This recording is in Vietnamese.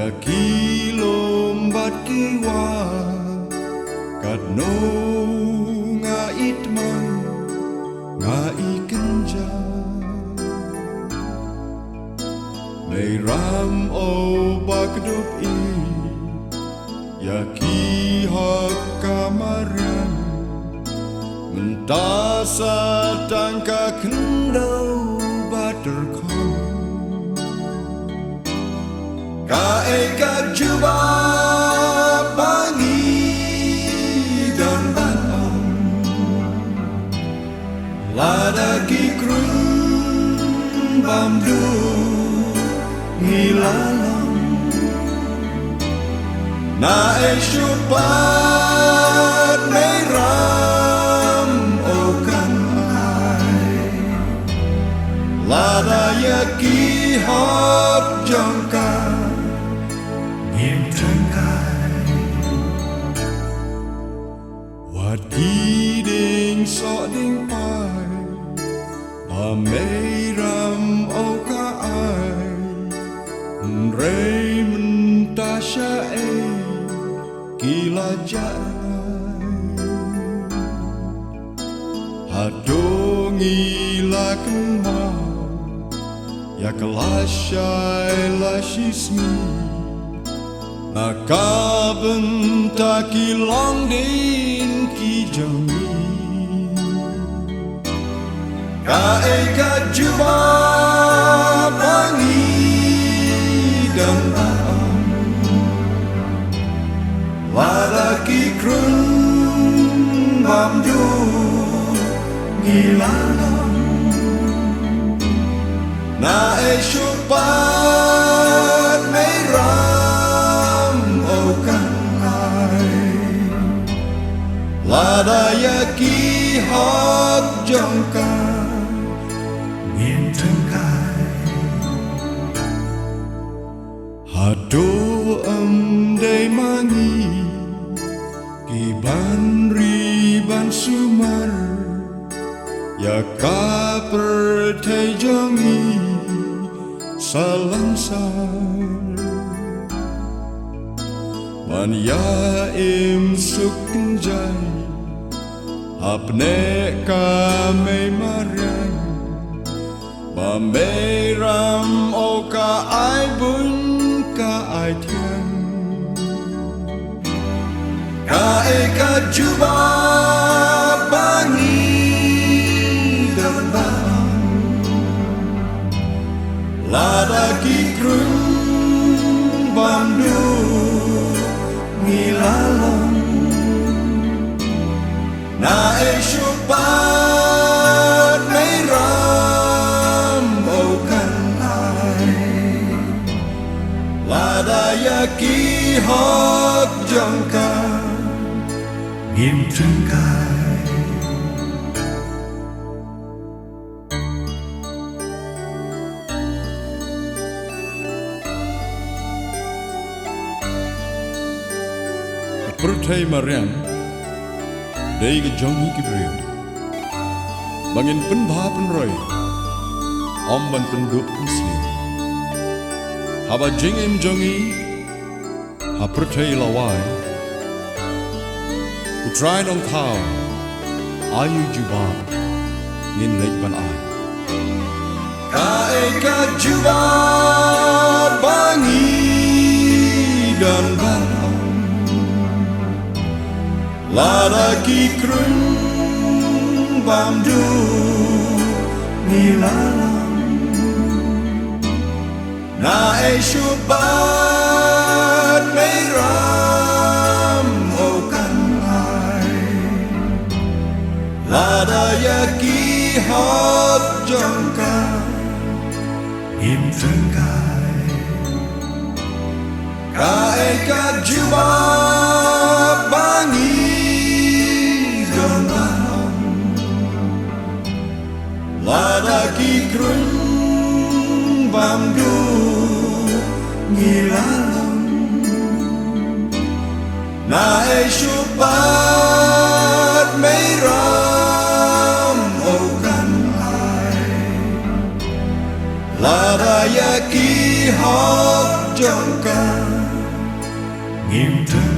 Yaki lombat kiwa kat no ngait man ngai kenja May ram o bakdup I Yaki hak kamaran Mentasa tangka kendau baterkam Kaekat jubah bangi dan banam Ladaki krun bamdu ngilalam Nae syupat meram okan ai Lada yaki hak jangka Nghiêm trân cai Wat ki ding so ding pai Ba mei ram au ka ai Rei mentasha e Kila jarai Hadongi la kemau Ya kelashai la shismi Nakaben taki long din ki jangi Kaekat jubah bangi dan baam Ladaki krun bamdu ngilalam Nae syupat meram okan ai Lada yaki hak jangka Nghiêm trân cai Hado day mangi Kiban riban sumar Ya ka pertai jangi Salansar Man ya im sukjai Apne ka me maran Ba me ram o ka ai bun ka ai thian Kaekat jubah bangi dan baam Ladaki krun bamdu ngilalam Nae syupat meram okan ai Lada yaki hak jangka Nghiêm trân cai Pertai Mariam Dei ke jongi ki brio Bangin penbha penroy Omban penduk muslim Haba jingim jongi Ha pertai lawai Ku try dong kau Ayu jubah Ngin lek ban ai Kaekat jubah bangi dan baram Ladaki krun bamdu ngilalam Nae syupat meram okan ai Lada yaki hak jangka Nghiêm trân cai Kaekat jubah bangi dan baam Ladaki krun bamdu ngilalam Nae syupat meram okan ai Ladaya ki hok jongka Nghiêm trang